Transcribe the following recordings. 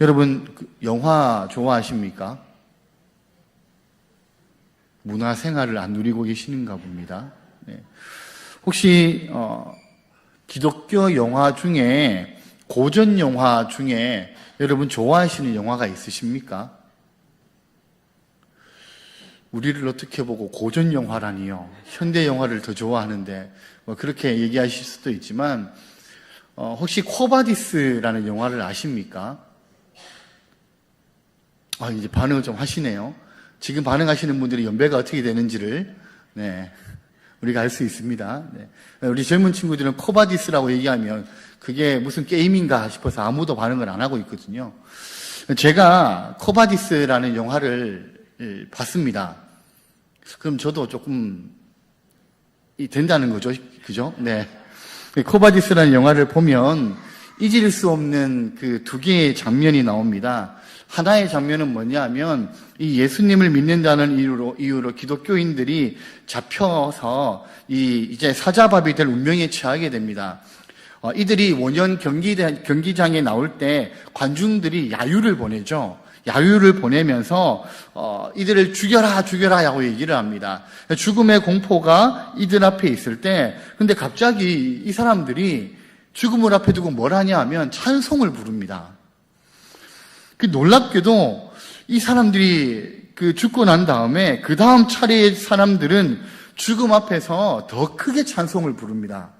여러분, 영화 좋아하십니까? 문화 생활을 안 누리고 계시는가 봅니다. 네. 혹시 기독교 영화 중에, 고전 영화 중에 여러분 좋아하시는 영화가 있으십니까? 우리를 어떻게 보고 고전 영화라니요, 현대 영화를 더 좋아하는데 그렇게 얘기하실 수도 있지만, 혹시 코바디스라는 영화를 아십니까? 이제 반응을 좀 하시네요. 지금 반응하시는 분들이 연배가 어떻게 되는지를, 우리가 알 수 있습니다. 우리 젊은 친구들은 코바디스라고 얘기하면 그게 무슨 게임인가 싶어서 아무도 반응을 안 하고 있거든요. 제가 코바디스라는 영화를 봤습니다. 그럼 저도 조금 된다는 거죠. 그죠? 네. 코바디스라는 영화를 보면 잊을 수 없는 그 두 개의 장면이 나옵니다. 하나의 장면은 뭐냐면, 이 예수님을 믿는다는 이유로 기독교인들이 잡혀서 이제 사자밥이 될 운명에 처하게 됩니다. 이들이 원년 경기장에 나올 때 관중들이 야유를 보내죠. 야유를 보내면서 이들을 죽여라 하고 얘기를 합니다. 죽음의 공포가 이들 앞에 있을 때, 근데 갑자기 이 사람들이 죽음을 앞에 두고 뭘 하냐 하면 찬송을 부릅니다. 놀랍게도 이 사람들이 죽고 난 다음에 그 다음 차례의 사람들은 죽음 앞에서 더 크게 찬송을 부릅니다.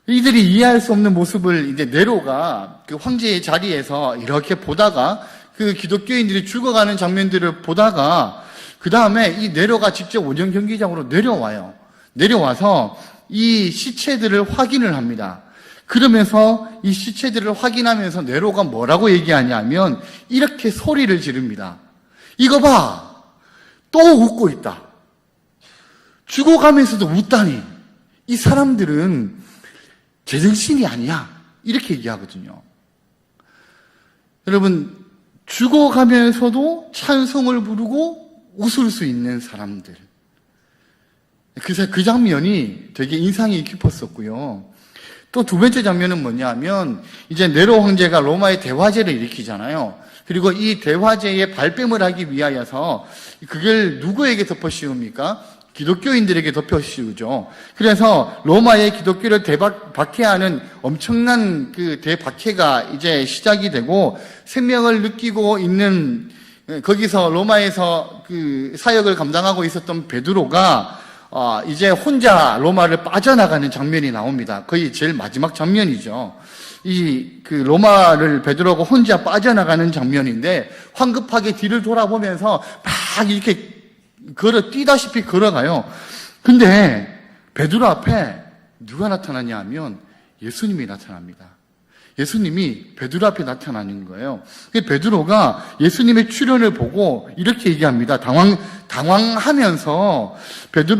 이들이 이해할 수 없는 모습을 이제 네로가 그 황제의 자리에서 이렇게 보다가, 그 기독교인들이 죽어가는 장면들을 보다가, 그 다음에 이 네로가 직접 원정 경기장으로 내려와요. 내려와서 이 시체들을 확인을 합니다. 그러면서 이 시체들을 확인하면서 네로가 뭐라고 얘기하냐면 이렇게 소리를 지릅니다. 이거 봐! 또 웃고 있다. 죽어가면서도 웃다니. 이 사람들은 제정신이 아니야. 이렇게 얘기하거든요. 여러분, 죽어가면서도 찬송을 부르고 웃을 수 있는 사람들. 그 장면이 되게 인상이 깊었었고요. 또 두 번째 장면은 뭐냐면, 이제 네로 황제가 로마의 대화제를 일으키잖아요. 그리고 이 대화제에 발뺌을 하기 위하여서 그걸 누구에게 덮어 씌웁니까? 기독교인들에게 덮여 씌우죠. 그래서 로마의 기독교를 박해하는 엄청난 그 대박해가 이제 시작이 되고, 생명을 느끼고 있는, 거기서 로마에서 그 사역을 감당하고 있었던 베드로가 이제 혼자 로마를 빠져나가는 장면이 나옵니다. 거의 제일 마지막 장면이죠. 로마를 베드로가 혼자 빠져나가는 장면인데, 황급하게 뒤를 돌아보면서 막 이렇게 뛰다시피 걸어가요. 근데 베드로 앞에 누가 나타나냐 하면 예수님이 나타납니다. 예수님이 베드로 앞에 나타나는 거예요. 베드로가 예수님의 출현을 보고 이렇게 얘기합니다. 당황하면서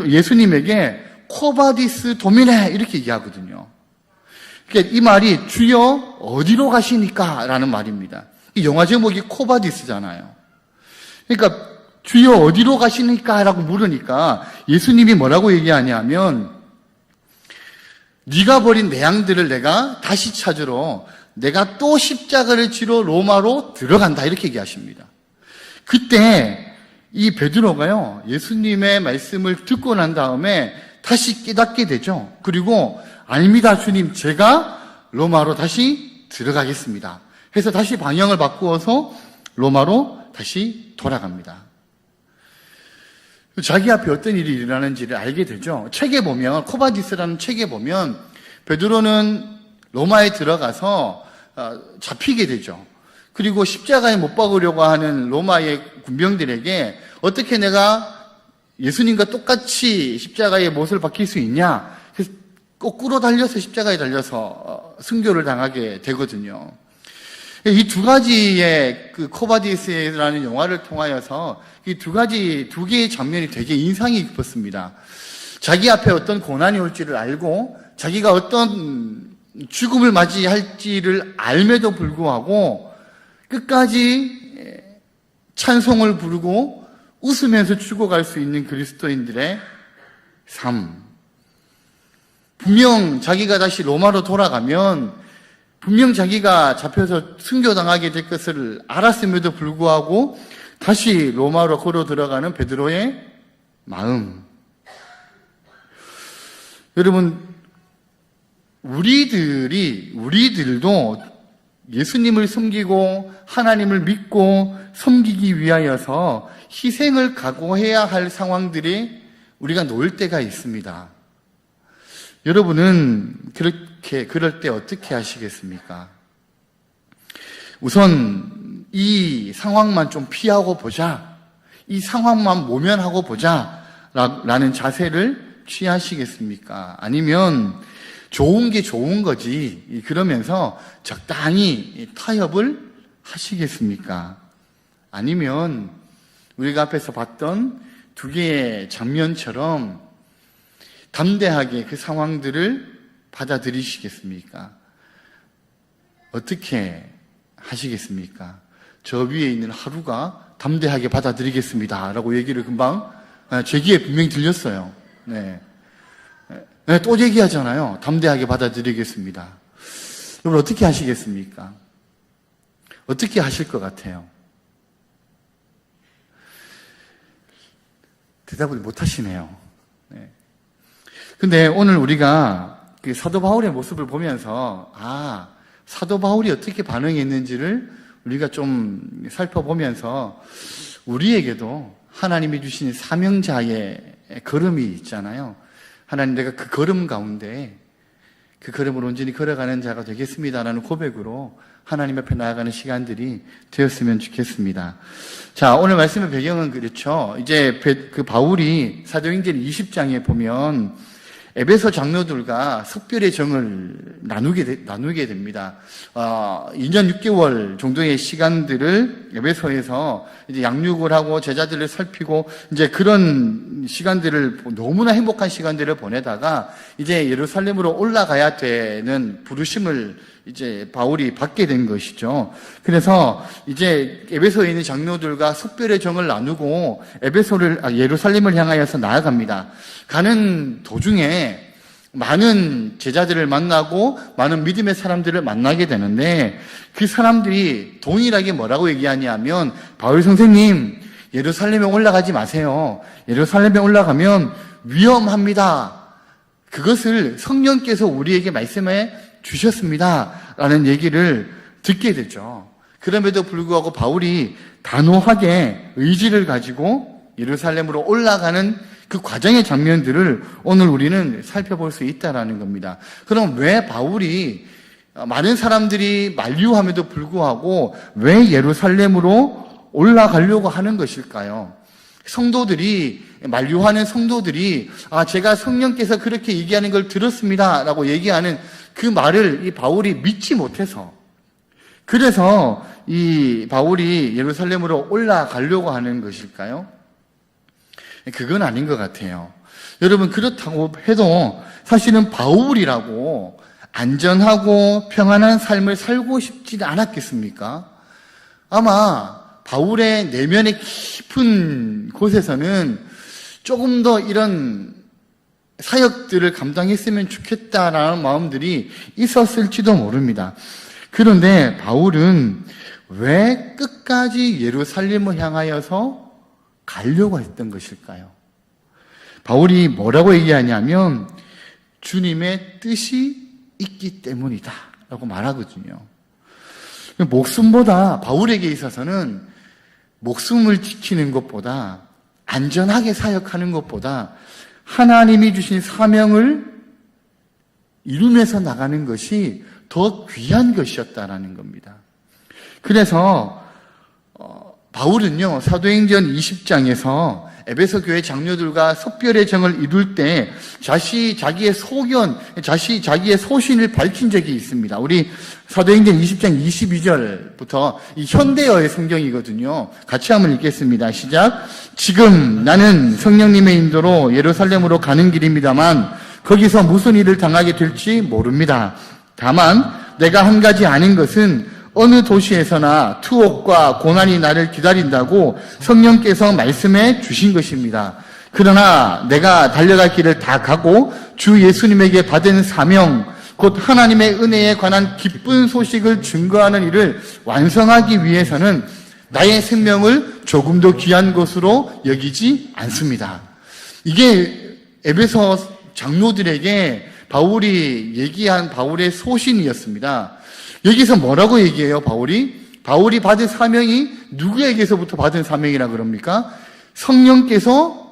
예수님에게 코바디스 도미네 이렇게 얘기하거든요. 그러니까 이 말이 주여 어디로 가시니까 라는 말입니다. 이 영화 제목이 코바디스잖아요. 그러니까 주여 어디로 가시니까 라고 물으니까 예수님이 뭐라고 얘기하냐면, 네가 버린 내 양들을 내가 다시 찾으러 내가 또 십자가를 지러 로마로 들어간다 이렇게 얘기하십니다. 그때 이 베드로가요, 예수님의 말씀을 듣고 난 다음에 다시 깨닫게 되죠. 그리고 아닙니다 주님, 제가 로마로 다시 들어가겠습니다 해서 다시 방향을 바꾸어서 로마로 다시 돌아갑니다. 자기 앞에 어떤 일이 일어나는지를 알게 되죠. 책에 보면, 코바디스라는 책에 보면 베드로는 로마에 들어가서 잡히게 되죠. 그리고 십자가에 못 박으려고 하는 로마의 군병들에게 어떻게 내가 예수님과 똑같이 십자가에 못을 박힐 수 있냐, 그래서 거꾸로 달려서 십자가에 달려서 순교를 당하게 되거든요. 이 두 가지의 코바디스라는 영화를 통하여서 이 두 개의 장면이 되게 인상이 깊었습니다. 자기 앞에 어떤 고난이 올지를 알고 자기가 어떤 죽음을 맞이할지를 알매도 불구하고 끝까지 찬송을 부르고 웃으면서 죽어갈 수 있는 그리스도인들의 삶. 분명 자기가 다시 로마로 돌아가면 분명 자기가 잡혀서 순교당하게 될 것을 알았음에도 불구하고 다시 로마로 걸어 들어가는 베드로의 마음. 여러분, 우리들도 예수님을 섬기고 하나님을 믿고 섬기기 위하여서 희생을 각오해야 할 상황들이 우리가 놓일 때가 있습니다. 여러분은 그럴 때 어떻게 하시겠습니까? 우선 이 상황만 좀 피하고 보자. 이 상황만 모면하고 보자. 라는 자세를 취하시겠습니까? 아니면 좋은 게 좋은 거지. 그러면서 적당히 타협을 하시겠습니까? 아니면 우리가 앞에서 봤던 두 개의 장면처럼 담대하게 그 상황들을 받아들이시겠습니까? 어떻게 하시겠습니까? 저 위에 있는 하루가 담대하게 받아들이겠습니다. 라고 얘기를 금방 제 귀에 분명히 들렸어요. 네. 또 얘기하잖아요. 담대하게 받아들이겠습니다. 여러분 어떻게 하시겠습니까? 어떻게 하실 것 같아요? 대답을 못 하시네요. 네. 근데 오늘 우리가 그 사도 바울의 모습을 보면서 사도 바울이 어떻게 반응했는지를 우리가 좀 살펴보면서 우리에게도 하나님이 주신 사명자의 걸음이 있잖아요. 하나님, 내가 그 걸음 가운데 그 걸음을 온전히 걸어가는 자가 되겠습니다라는 고백으로 하나님 앞에 나아가는 시간들이 되었으면 좋겠습니다. 자, 오늘 말씀의 배경은 그렇죠. 이제 그 바울이 사도행전 20장에 보면 에베소 장로들과 석별의 정을 나누게 됩니다. 2년 6개월 정도의 시간들을 에베소에서 이제 양육을 하고 제자들을 살피고 이제 그런 시간들을 너무나 행복한 시간들을 보내다가 이제 예루살렘으로 올라가야 되는 부르심을 이제 바울이 받게 된 것이죠. 그래서 이제 에베소에 있는 장로들과 석별의 정을 나누고 예루살렘을 향하여서 나아갑니다. 가는 도중에 많은 제자들을 만나고 많은 믿음의 사람들을 만나게 되는데 그 사람들이 동일하게 뭐라고 얘기하냐면 바울 선생님, 예루살렘에 올라가지 마세요. 예루살렘에 올라가면 위험합니다. 그것을 성령께서 우리에게 말씀해 주셨습니다. 라는 얘기를 듣게 되죠. 그럼에도 불구하고 바울이 단호하게 의지를 가지고 예루살렘으로 올라가는 그 과정의 장면들을 오늘 우리는 살펴볼 수 있다라는 겁니다. 그럼 왜 바울이 많은 사람들이 만류함에도 불구하고 왜 예루살렘으로 올라가려고 하는 것일까요? 만류하는 성도들이 제가 성령께서 그렇게 얘기하는 걸 들었습니다 라고 얘기하는 그 말을 이 바울이 믿지 못해서, 그래서 이 바울이 예루살렘으로 올라가려고 하는 것일까요? 그건 아닌 것 같아요. 여러분, 그렇다고 해도 사실은 바울이라고 안전하고 평안한 삶을 살고 싶지 않았겠습니까? 아마 바울의 내면의 깊은 곳에서는 조금 더 이런 사역들을 감당했으면 좋겠다라는 마음들이 있었을지도 모릅니다. 그런데 바울은 왜 끝까지 예루살렘을 향하여서 가려고 했던 것일까요? 바울이 뭐라고 얘기하냐면 주님의 뜻이 있기 때문이다 라고 말하거든요. 목숨보다, 바울에게 있어서는 목숨을 지키는 것보다, 안전하게 사역하는 것보다 하나님이 주신 사명을 이루면서 나가는 것이 더 귀한 것이었다라는 겁니다. 그래서 바울은요, 사도행전 20장에서 에베소 교회 장로들과 석별의 정을 이룰 때 자기의 소견, 자기의 소신을 밝힌 적이 있습니다. 우리 사도행전 20장 22절부터 이 현대어의 성경이거든요. 같이 한번 읽겠습니다. 시작. 지금 나는 성령님의 인도로 예루살렘으로 가는 길입니다만 거기서 무슨 일을 당하게 될지 모릅니다. 다만 내가 한 가지 아는 것은 어느 도시에서나 투옥과 고난이 나를 기다린다고 성령께서 말씀해 주신 것입니다. 그러나 내가 달려갈 길을 다 가고 주 예수님에게 받은 사명, 곧 하나님의 은혜에 관한 기쁜 소식을 증거하는 일을 완성하기 위해서는 나의 생명을 조금 더 귀한 것으로 여기지 않습니다. 이게 에베소 장로들에게 바울이 얘기한 바울의 소신이었습니다. 여기서 뭐라고 얘기해요, 바울이? 바울이 받은 사명이 누구에게서부터 받은 사명이라 그럽니까? 성령께서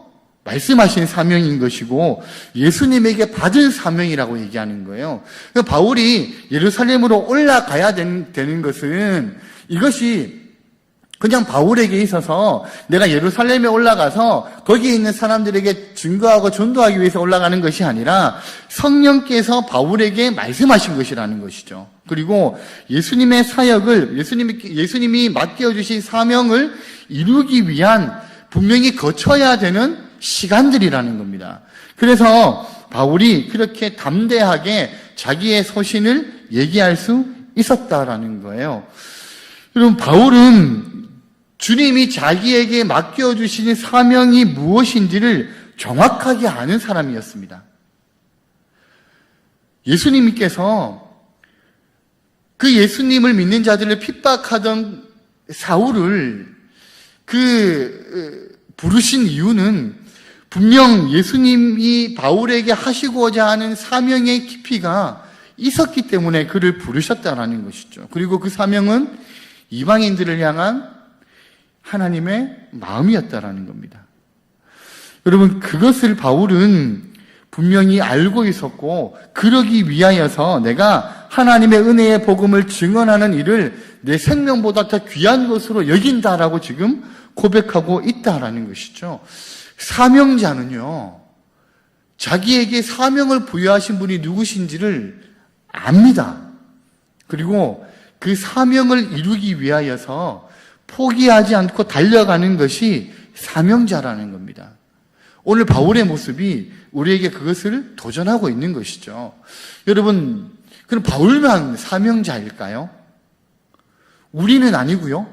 말씀하신 사명인 것이고 예수님에게 받은 사명이라고 얘기하는 거예요. 바울이 예루살렘으로 올라가야 되는 것은 이것이 그냥 바울에게 있어서 내가 예루살렘에 올라가서 거기에 있는 사람들에게 증거하고 전도하기 위해서 올라가는 것이 아니라 성령께서 바울에게 말씀하신 것이라는 것이죠. 그리고 예수님의 사역을 예수님이 맡겨주신 사명을 이루기 위한 분명히 거쳐야 되는 시간들이라는 겁니다. 그래서 바울이 그렇게 담대하게 자기의 소신을 얘기할 수 있었다라는 거예요. 여러분, 바울은 주님이 자기에게 맡겨주신 사명이 무엇인지를 정확하게 아는 사람이었습니다. 예수님께서 그 예수님을 믿는 자들을 핍박하던 사울을 부르신 이유는 분명 예수님이 바울에게 하시고자 하는 사명의 깊이가 있었기 때문에 그를 부르셨다라는 것이죠. 그리고 그 사명은 이방인들을 향한 하나님의 마음이었다라는 겁니다. 여러분, 그것을 바울은 분명히 알고 있었고 그러기 위하여서 내가 하나님의 은혜의 복음을 증언하는 일을 내 생명보다 더 귀한 것으로 여긴다라고 지금 고백하고 있다라는 것이죠. 사명자는요, 자기에게 사명을 부여하신 분이 누구신지를 압니다. 그리고 그 사명을 이루기 위하여서 포기하지 않고 달려가는 것이 사명자라는 겁니다. 오늘 바울의 모습이 우리에게 그것을 도전하고 있는 것이죠. 여러분, 그럼 바울만 사명자일까요? 우리는 아니고요.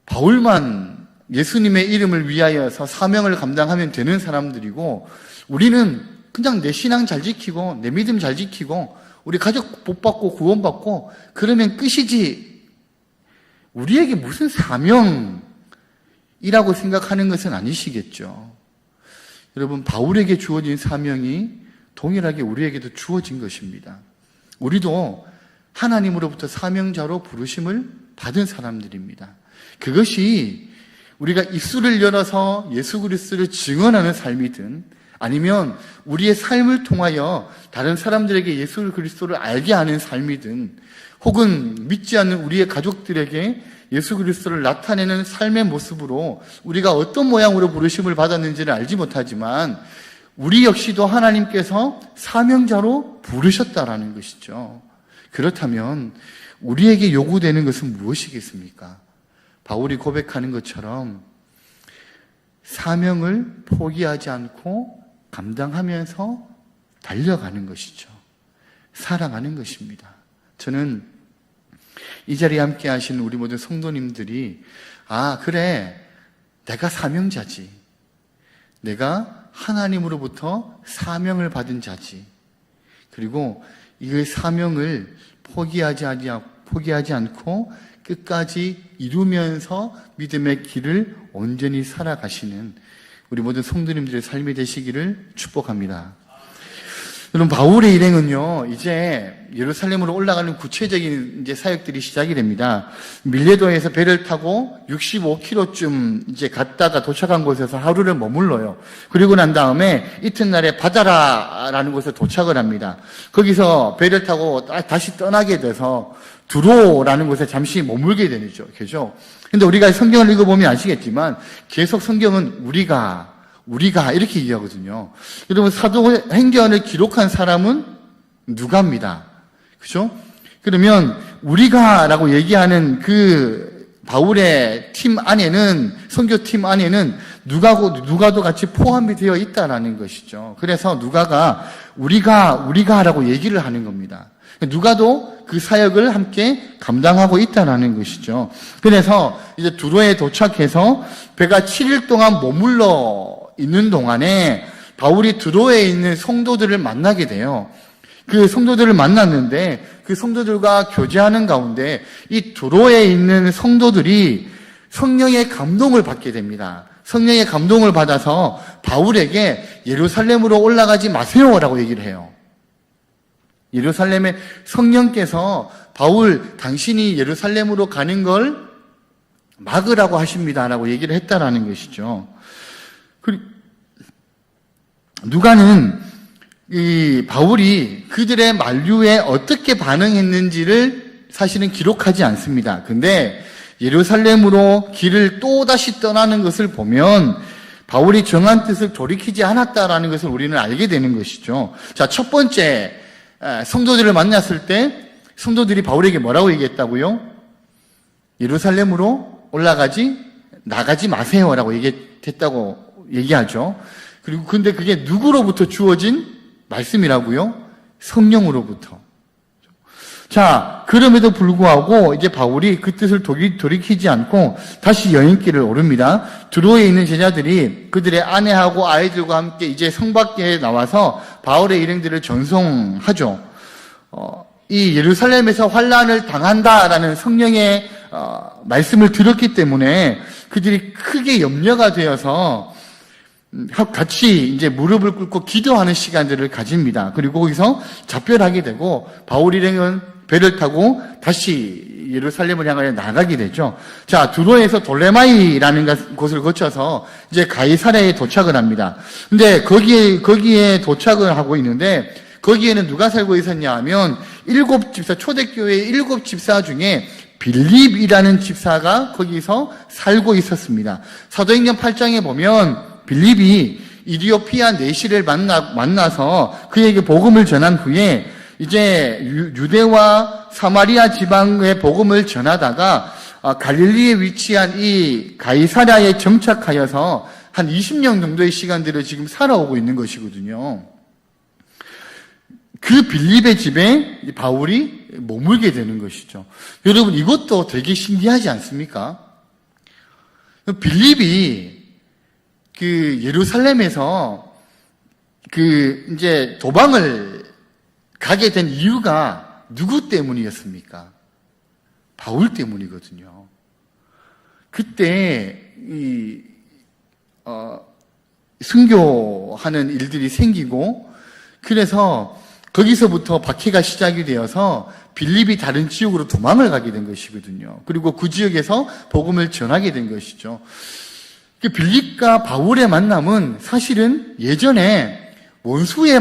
바울만 예수님의 이름을 위하여서 사명을 감당하면 되는 사람들이고, 우리는 그냥 내 신앙 잘 지키고 내 믿음 잘 지키고 우리 가족 복받고 구원받고 그러면 끝이지, 우리에게 무슨 사명이라고 생각하는 것은 아니시겠죠. 여러분, 바울에게 주어진 사명이 동일하게 우리에게도 주어진 것입니다. 우리도 하나님으로부터 사명자로 부르심을 받은 사람들입니다. 그것이 우리가 입술을 열어서 예수 그리스도를 증언하는 삶이든 아니면 우리의 삶을 통하여 다른 사람들에게 예수 그리스도를 알게 하는 삶이든 혹은 믿지 않는 우리의 가족들에게 예수 그리스도를 나타내는 삶의 모습으로 우리가 어떤 모양으로 부르심을 받았는지를 알지 못하지만 우리 역시도 하나님께서 사명자로 부르셨다라는 것이죠. 그렇다면 우리에게 요구되는 것은 무엇이겠습니까? 바울이 고백하는 것처럼 사명을 포기하지 않고 감당하면서 달려가는 것이죠. 살아가는 것입니다. 저는 이 자리에 함께 하신 우리 모든 성도님들이 그래, 내가 사명자지. 내가 하나님으로부터 사명을 받은 자지. 그리고 이 사명을 포기하지 않고 끝까지 이루면서 믿음의 길을 온전히 살아가시는 우리 모든 성도님들의 삶이 되시기를 축복합니다. 여러분, 바울의 일행은요, 이제 예루살렘으로 올라가는 구체적인 이제 사역들이 시작이 됩니다. 밀레도에서 배를 타고 65km쯤 이제 갔다가 도착한 곳에서 하루를 머물러요. 그리고 난 다음에 이튿날에 바다라라는 곳에 도착을 합니다. 거기서 배를 타고 다시 떠나게 돼서 두로라는 곳에 잠시 머물게 되죠. 그죠? 근데 우리가 성경을 읽어보면 아시겠지만 계속 성경은 우리가 이렇게 얘기하거든요. 여러분, 사도행전을 기록한 사람은 누가입니다. 그죠? 그러면 우리가라고 얘기하는 그 바울의 팀 안에는, 선교팀 안에는 누가도 같이 포함이 되어 있다라는 것이죠. 그래서 누가가 우리가라고 얘기를 하는 겁니다. 누가도 그 사역을 함께 감당하고 있다라는 것이죠. 그래서 이제 두로에 도착해서 배가 7일 동안 머물러 있는 동안에 바울이 두로에 있는 성도들을 만나게 돼요. 그 성도들을 만났는데 그 성도들과 교제하는 가운데 이 두로에 있는 성도들이 성령의 감동을 받게 됩니다. 성령의 감동을 받아서 바울에게 예루살렘으로 올라가지 마세요라고 얘기를 해요. 예루살렘에 성령께서 바울 당신이 예루살렘으로 가는 걸 막으라고 하십니다라고 얘기를 했다라는 것이죠. 그리고 누가는 이 바울이 그들의 만류에 어떻게 반응했는지를 사실은 기록하지 않습니다. 근데 예루살렘으로 길을 또다시 떠나는 것을 보면 바울이 정한 뜻을 돌이키지 않았다라는 것을 우리는 알게 되는 것이죠. 자, 첫 번째 성도들을 만났을 때 성도들이 바울에게 뭐라고 얘기했다고요? 예루살렘으로 나가지 마세요라고 얘기했다고 얘기하죠. 그리고 근데 그게 누구로부터 주어진 말씀이라고요? 성령으로부터. 자, 그럼에도 불구하고 이제 바울이 그 뜻을 돌이키지 않고 다시 여행길을 오릅니다. 두로에 있는 제자들이 그들의 아내하고 아이들과 함께 이제 성 밖에 나와서 바울의 일행들을 전송하죠. 이 예루살렘에서 환란을 당한다라는 성령의 말씀을 들었기 때문에 그들이 크게 염려가 되어서 같이 이제 무릎을 꿇고 기도하는 시간들을 가집니다. 그리고 거기서 작별하게 되고 바울 일행은 배를 타고 다시 예루살렘을 향하여 나가게 되죠. 자, 두로에서 돌레마이라는 곳을 거쳐서 이제 가이사랴에 도착을 합니다. 근데 거기에 도착을 하고 있는데 거기에는 누가 살고 있었냐 하면 초대교회의 7 집사 중에 빌립이라는 집사가 거기서 살고 있었습니다. 사도행전 8장에 보면 빌립이 이디오피아 내시를 만나서 그에게 복음을 전한 후에 이제 유대와 사마리아 지방의 복음을 전하다가 갈릴리에 위치한 이 가이사랴에 정착하여서 한 20년 정도의 시간들을 지금 살아오고 있는 것이거든요. 그 빌립의 집에 바울이 머물게 되는 것이죠. 여러분, 이것도 되게 신기하지 않습니까? 빌립이 그 예루살렘에서 이제 도방을 가게 된 이유가 누구 때문이었습니까? 바울 때문이거든요. 그때 순교하는 일들이 생기고 그래서 거기서부터 박해가 시작이 되어서 빌립이 다른 지역으로 도망을 가게 된 것이거든요. 그리고 그 지역에서 복음을 전하게 된 것이죠. 빌립과 바울의 만남은 사실은 예전에 원수의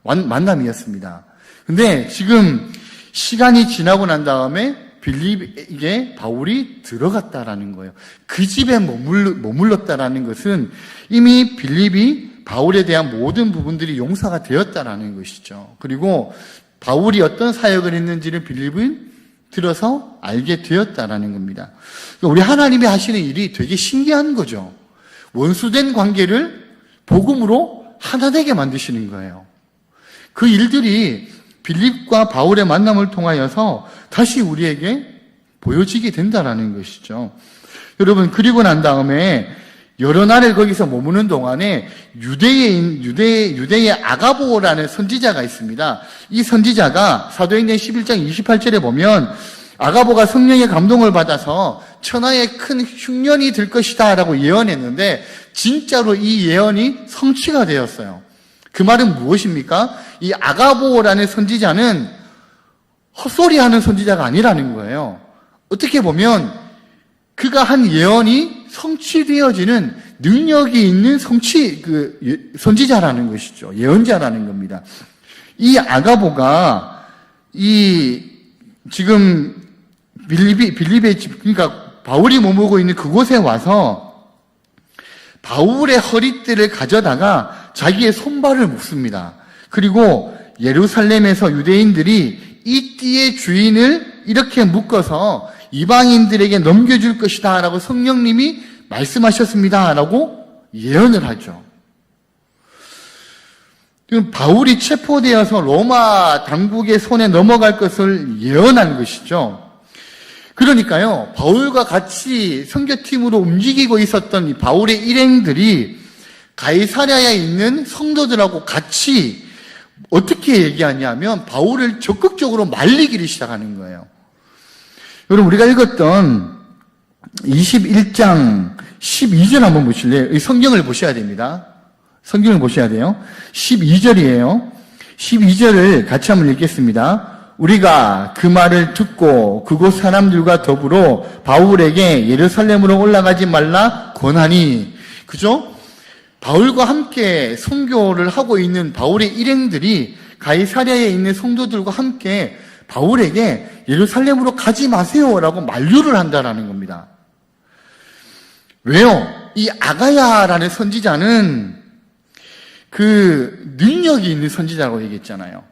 만남이었습니다. 근데 지금 시간이 지나고 난 다음에 빌립에게 바울이 들어갔다라는 거예요. 그 집에 머물렀다라는 것은 이미 빌립이 바울에 대한 모든 부분들이 용서가 되었다라는 것이죠. 그리고 바울이 어떤 사역을 했는지를 빌립은 들어서 알게 되었다라는 겁니다. 우리 하나님이 하시는 일이 되게 신기한 거죠. 원수된 관계를 복음으로 하나 되게 만드시는 거예요. 그 일들이 빌립과 바울의 만남을 통하여서 다시 우리에게 보여지게 된다라는 것이죠. 여러분, 그리고 난 다음에 여러 날을 거기서 머무는 동안에 유대의 아가보라는 선지자가 있습니다. 이 선지자가 사도행전 11장 28절에 보면 아가보가 성령의 감동을 받아서 천하에 큰 흉년이 들 것이다 라고 예언했는데 진짜로 이 예언이 성취가 되었어요. 그 말은 무엇입니까? 이 아가보라는 선지자는 헛소리하는 선지자가 아니라는 거예요. 어떻게 보면 그가 한 예언이 성취되어지는 능력이 있는 선지자라는 것이죠. 예언자라는 겁니다. 이 아가보가 지금 빌립의 집, 그러니까 바울이 머물고 있는 그곳에 와서 바울의 허리띠를 가져다가 자기의 손발을 묶습니다. 그리고 예루살렘에서 유대인들이 이 띠의 주인을 이렇게 묶어서 이방인들에게 넘겨줄 것이다 라고 성령님이 말씀하셨습니다 라고 예언을 하죠. 지금 바울이 체포되어서 로마 당국의 손에 넘어갈 것을 예언한 것이죠. 그러니까요, 바울과 같이 선교팀으로 움직이고 있었던 이 바울의 일행들이 가이사랴에 있는 성도들하고 같이 어떻게 얘기하냐면 바울을 적극적으로 말리기를 시작하는 거예요. 여러분, 우리가 읽었던 21장 12절 한번 보실래요? 이 성경을 보셔야 됩니다. 성경을 보셔야 돼요. 12절이에요. 12절을 같이 한번 읽겠습니다. 우리가 그 말을 듣고 그곳 사람들과 더불어 바울에게 예루살렘으로 올라가지 말라 권하니. 그죠? 바울과 함께 선교를 하고 있는 바울의 일행들이 가이사랴에 있는 성도들과 함께 바울에게 예루살렘으로 가지 마세요라고 만류를 한다라는 겁니다. 왜요? 이 아가야라는 선지자는 그 능력이 있는 선지자라고 얘기했잖아요.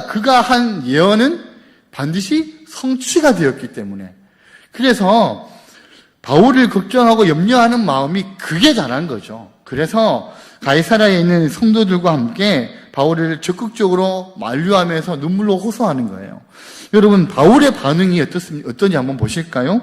그가 한 예언은 반드시 성취가 되었기 때문에. 그래서 바울을 걱정하고 염려하는 마음이 극에 달한 거죠. 그래서 가이사랴에 있는 성도들과 함께 바울을 적극적으로 만류하면서 눈물로 호소하는 거예요. 여러분, 바울의 반응이 어떤지 한번 보실까요?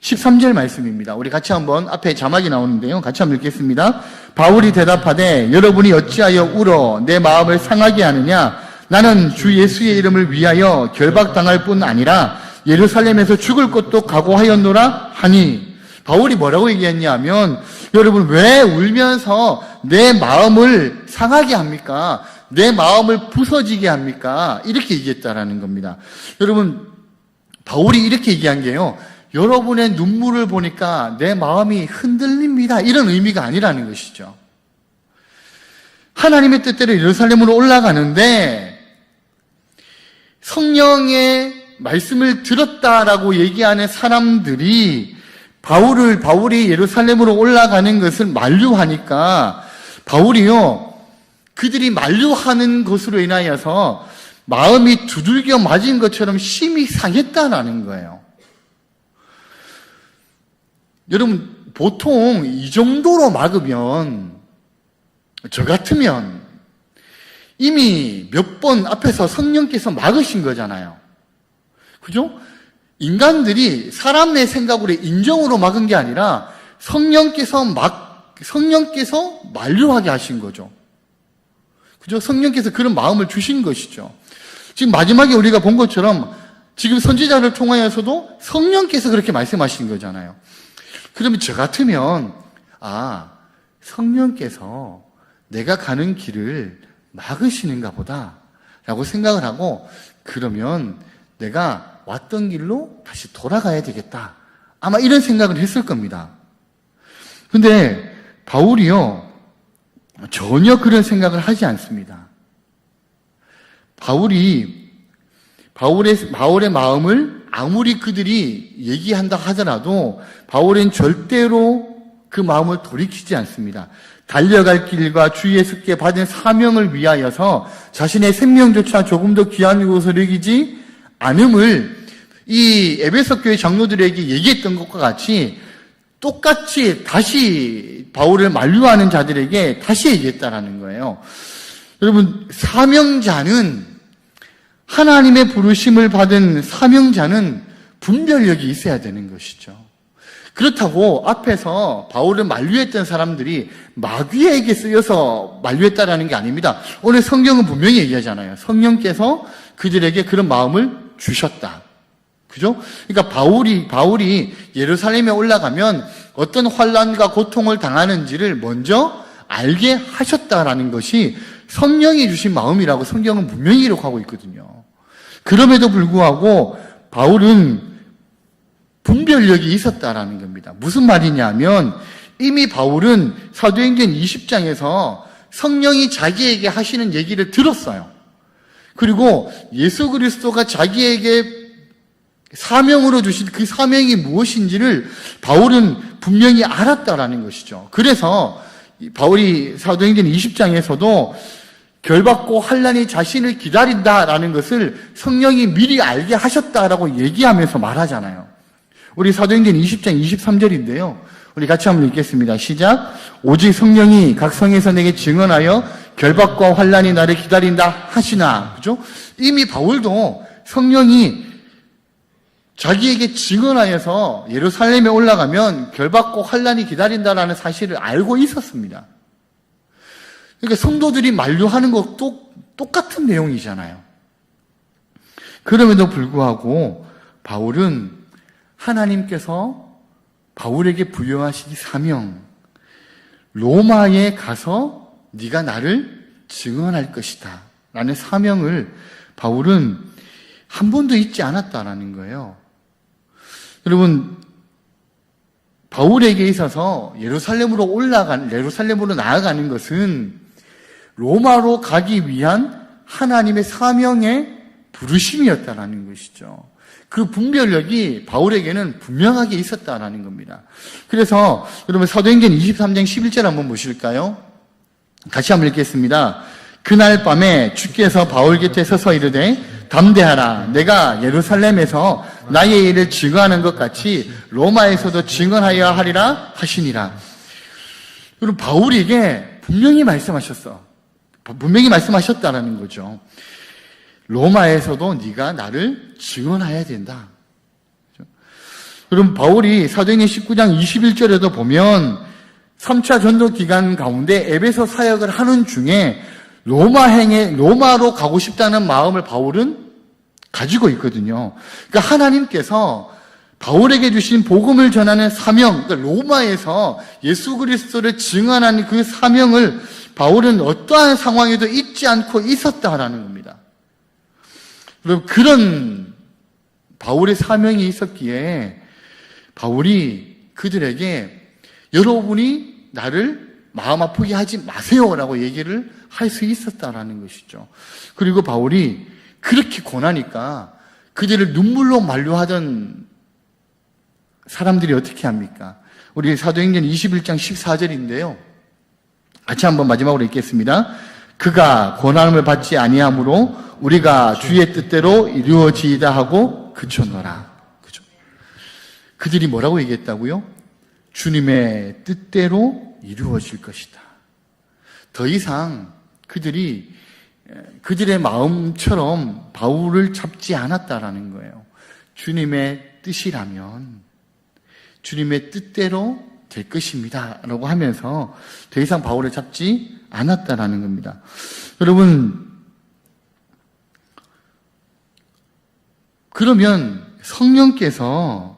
13절 말씀입니다. 우리 같이 한번, 앞에 자막이 나오는데요. 같이 한번 읽겠습니다. 바울이 대답하되 여러분이 어찌하여 울어 내 마음을 상하게 하느냐? 나는 주 예수의 이름을 위하여 결박당할 뿐 아니라 예루살렘에서 죽을 것도 각오하였노라 하니. 바울이 뭐라고 얘기했냐면, 여러분, 왜 울면서 내 마음을 상하게 합니까? 내 마음을 부서지게 합니까? 이렇게 얘기했다라는 겁니다. 여러분, 바울이 이렇게 얘기한 게요, 여러분의 눈물을 보니까 내 마음이 흔들립니다, 이런 의미가 아니라는 것이죠. 하나님의 뜻대로 예루살렘으로 올라가는데 성령의 말씀을 들었다라고 얘기하는 사람들이 바울이 예루살렘으로 올라가는 것을 만류하니까 바울이요, 그들이 만류하는 것으로 인하여서 마음이 두들겨 맞은 것처럼 심히 상했다라는 거예요. 여러분, 보통 이 정도로 막으면, 저 같으면 이미 몇 번 앞에서 성령께서 막으신 거잖아요. 그죠? 인간들이 사람의 생각으로 인정으로 막은 게 아니라 성령께서 만류하게 하신 거죠. 그죠? 성령께서 그런 마음을 주신 것이죠. 지금 마지막에 우리가 본 것처럼 지금 선지자를 통하여서도 성령께서 그렇게 말씀하신 거잖아요. 그러면 저 같으면, 성령께서 내가 가는 길을 막으시는가 보다 라고 생각을 하고, 그러면 내가 왔던 길로 다시 돌아가야 되겠다, 아마 이런 생각을 했을 겁니다. 근데 바울이요, 전혀 그런 생각을 하지 않습니다. 바울의 마음을 아무리 그들이 얘기한다 하더라도 바울은 절대로 그 마음을 돌이키지 않습니다. 달려갈 길과 주 예수께 받은 사명을 위하여서 자신의 생명조차 조금 더 귀한 것을 여기지 않음을 이 에베소 교회 장로들에게 얘기했던 것과 같이 똑같이 다시 바울을 만류하는 자들에게 다시 얘기했다라는 거예요. 여러분, 사명자는, 하나님의 부르심을 받은 사명자는 분별력이 있어야 되는 것이죠. 그렇다고 앞에서 바울을 만류했던 사람들이 마귀에게 쓰여서 만류했다라는 게 아닙니다. 오늘 성경은 분명히 얘기하잖아요. 성령께서 그들에게 그런 마음을 주셨다. 그죠? 그러니까 바울이 예루살렘에 올라가면 어떤 환난과 고통을 당하는지를 먼저 알게 하셨다라는 것이 성령이 주신 마음이라고 성경은 분명히 기록하고 있거든요. 그럼에도 불구하고 바울은 분별력이 있었다라는 겁니다. 무슨 말이냐면, 이미 바울은 사도행전 20장에서 성령이 자기에게 하시는 얘기를 들었어요. 그리고 예수 그리스도가 자기에게 사명으로 주신 그 사명이 무엇인지를 바울은 분명히 알았다라는 것이죠. 그래서 바울이 사도행전 20장에서도 결받고 환난이 자신을 기다린다라는 것을 성령이 미리 알게 하셨다라고 얘기하면서 말하잖아요. 우리 사도행전 20장 23절인데요. 우리 같이 한번 읽겠습니다. 시작. 오직 성령이 각 성에서 내게 증언하여 결박과 환난이 나를 기다린다 하시나. 그죠? 이미 바울도 성령이 자기에게 증언하여서 예루살렘에 올라가면 결박과 환난이 기다린다라는 사실을 알고 있었습니다. 그러니까 성도들이 만류하는 것도 똑같은 내용이잖아요. 그럼에도 불구하고 바울은 하나님께서 바울에게 부여하신 사명, 로마에 가서 네가 나를 증언할 것이다 라는 사명을 바울은 한 번도 잊지 않았다라는 거예요. 여러분, 바울에게 있어서 예루살렘으로 나아가는 것은 로마로 가기 위한 하나님의 사명의 부르심이었다라는 것이죠. 그 분별력이 바울에게는 분명하게 있었다라는 겁니다. 그래서 여러분 사도행전 23장 11절 한번 보실까요? 같이 한번 읽겠습니다. 그날 밤에 주께서 바울 곁에 서서 이르되 담대하라. 내가 예루살렘에서 나의 일을 증언하는 것 같이 로마에서도 증언하여야 하리라 하시니라. 여러분 바울에게 분명히 말씀하셨다라는 거죠. 로마에서도 네가 나를 증언해야 된다. 여러분 바울이 사도행전 19장 21절에도 보면 3차 전도 기간 가운데 에베소 사역을 하는 중에 로마로 가고 싶다는 마음을 바울은 가지고 있거든요. 그러니까 하나님께서 바울에게 주신 복음을 전하는 사명, 그러니까 로마에서 예수 그리스도를 증언하는 그 사명을 바울은 어떠한 상황에도 잊지 않고 있었다라는 겁니다. 여러분, 그런 바울의 사명이 있었기에 바울이 그들에게 여러분이 나를 마음 아프게 하지 마세요라고 얘기를 할 수 있었다라는 것이죠. 그리고 바울이 그렇게 권하니까 그들을 눈물로 만류하던 사람들이 어떻게 합니까? 우리 사도행전 21장 14절인데요. 같이 한번 마지막으로 읽겠습니다. 그가 고난을 받지 아니하므로 우리가 주의 뜻대로 이루어지이다 하고 그쳤노라. 그죠? 그들이 뭐라고 얘기했다고요? 주님의 뜻대로 이루어질 것이다. 더 이상 그들의 마음처럼 바울을 잡지 않았다라는 거예요. 주님의 뜻이라면 주님의 뜻대로 될 것입니다 라고 하면서 더 이상 바울을 잡지 않았다라는 겁니다. 여러분, 그러면 성령께서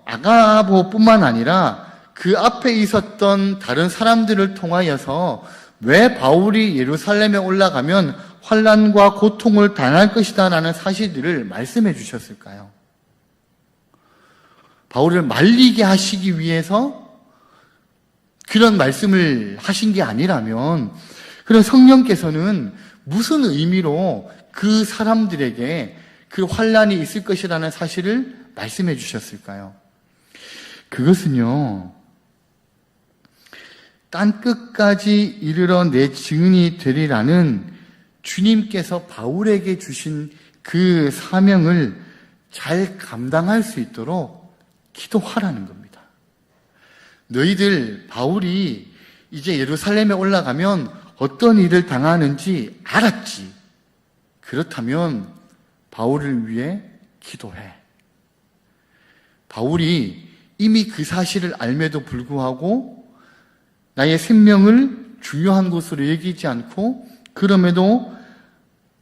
아가보뿐만 아니라 그 앞에 있었던 다른 사람들을 통하여서 왜 바울이 예루살렘에 올라가면 환난과 고통을 당할 것이다 라는 사실들을 말씀해 주셨을까요? 바울을 말리게 하시기 위해서 그런 말씀을 하신 게 아니라면 그런 성령께서는 무슨 의미로 그 사람들에게 그 환난이 있을 것이라는 사실을 말씀해 주셨을까요? 그것은요, 땅끝까지 이르러 내 증인이 되리라는 주님께서 바울에게 주신 그 사명을 잘 감당할 수 있도록 기도하라는 겁니다. 너희들 바울이 이제 예루살렘에 올라가면 어떤 일을 당하는지 알았지. 그렇다면 바울을 위해 기도해. 바울이 이미 그 사실을 알매도 불구하고 나의 생명을 중요한 것으로 여기지 않고 그럼에도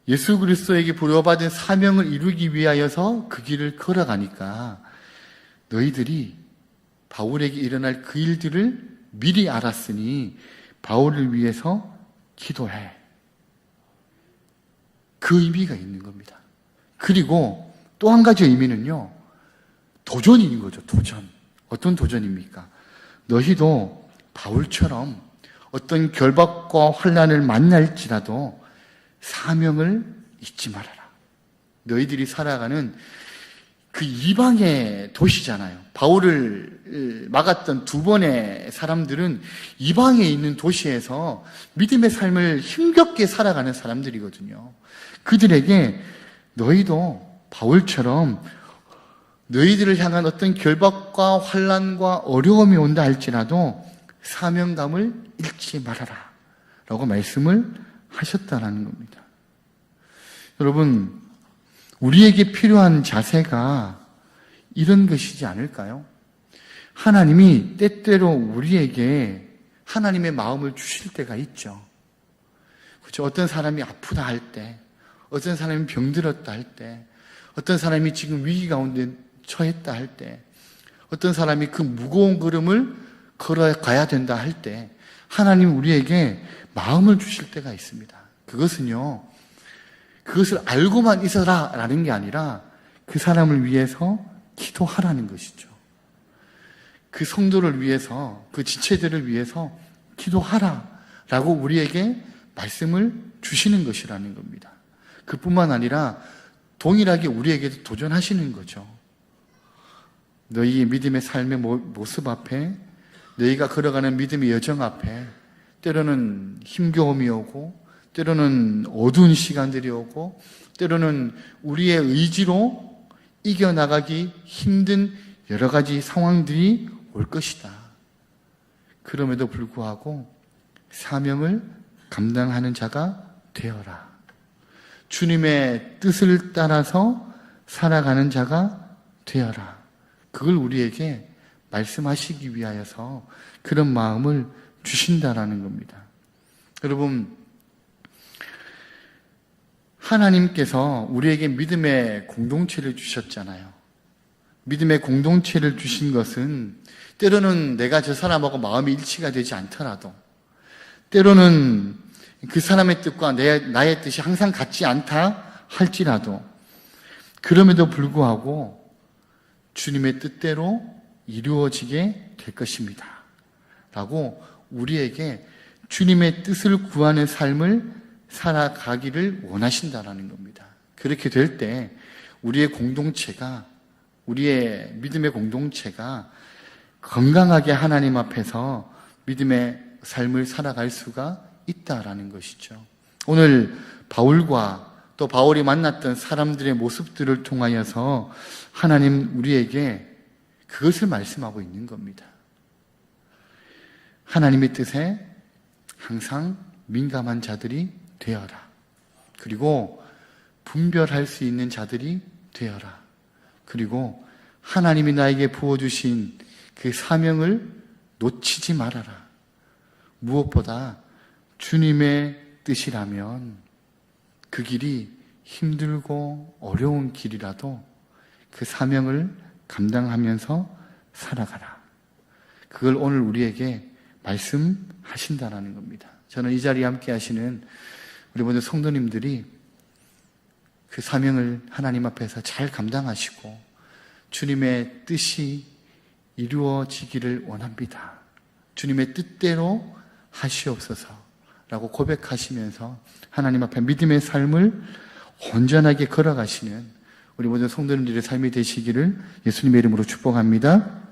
예수 그리스도에게 부여받은 사명을 이루기 위하여서 그 길을 걸어가니까 너희들이 바울에게 일어날 그 일들을 미리 알았으니 바울을 위해서 기도해. 그 의미가 있는 겁니다. 그리고 또 한 가지 의미는요, 도전인 거죠, 도전. 어떤 도전입니까? 너희도 바울처럼 어떤 결박과 환난을 만날지라도 사명을 잊지 말아라. 너희들이 살아가는 그 이방의 도시잖아요. 바울을 막았던 두 번의 사람들은 이방에 있는 도시에서 믿음의 삶을 힘겹게 살아가는 사람들이거든요. 그들에게 너희도 바울처럼 너희들을 향한 어떤 결박과 환난과 어려움이 온다 할지라도 사명감을 잃지 말아라 라고 말씀을 하셨다라는 겁니다. 여러분, 우리에게 필요한 자세가 이런 것이지 않을까요? 하나님이 때때로 우리에게 하나님의 마음을 주실 때가 있죠. 그렇죠? 어떤 사람이 아프다 할 때, 어떤 사람이 병들었다 할 때, 어떤 사람이 지금 위기 가운데 처했다 할 때, 어떤 사람이 그 무거운 걸음을 걸어가야 된다 할 때, 하나님 우리에게 마음을 주실 때가 있습니다. 그것은요, 그것을 알고만 있어라 라는 게 아니라 그 사람을 위해서 기도하라는 것이죠. 그 성도를 위해서, 그 지체들을 위해서 기도하라 라고 우리에게 말씀을 주시는 것이라는 겁니다. 그뿐만 아니라 동일하게 우리에게도 도전하시는 거죠. 너희의 믿음의 삶의 모습 앞에, 너희가 걸어가는 믿음의 여정 앞에 때로는 힘겨움이 오고, 때로는 어두운 시간들이 오고, 때로는 우리의 의지로 이겨나가기 힘든 여러 가지 상황들이 올 것이다. 그럼에도 불구하고 사명을 감당하는 자가 되어라. 주님의 뜻을 따라서 살아가는 자가 되어라. 그걸 우리에게 말씀하시기 위하여서 그런 마음을 주신다라는 겁니다. 여러분, 하나님께서 우리에게 믿음의 공동체를 주셨잖아요. 믿음의 공동체를 주신 것은 때로는 내가 저 사람하고 마음이 일치가 되지 않더라도, 때로는 그 사람의 뜻과 나의 뜻이 항상 같지 않다 할지라도, 그럼에도 불구하고 주님의 뜻대로 이루어지게 될 것입니다. 라고 우리에게 주님의 뜻을 구하는 삶을 살아가기를 원하신다라는 겁니다. 그렇게 될 때 우리의 공동체가, 우리의 믿음의 공동체가 건강하게 하나님 앞에서 믿음의 삶을 살아갈 수가 있다라는 것이죠. 오늘 바울과 또 바울이 만났던 사람들의 모습들을 통하여서 하나님 우리에게 그것을 말씀하고 있는 겁니다. 하나님의 뜻에 항상 민감한 자들이 되어라. 그리고 분별할 수 있는 자들이 되어라. 그리고 하나님이 나에게 부어주신 그 사명을 놓치지 말아라. 무엇보다 주님의 뜻이라면 그 길이 힘들고 어려운 길이라도 그 사명을 감당하면서 살아가라. 그걸 오늘 우리에게 말씀하신다라는 겁니다. 저는 이 자리에 함께 하시는 우리 모든 성도님들이 그 사명을 하나님 앞에서 잘 감당하시고 주님의 뜻이 이루어지기를 원합니다. 주님의 뜻대로 하시옵소서라고 고백하시면서 하나님 앞에 믿음의 삶을 온전하게 걸어가시는 우리 모든 성도님들의 삶이 되시기를 예수님의 이름으로 축복합니다.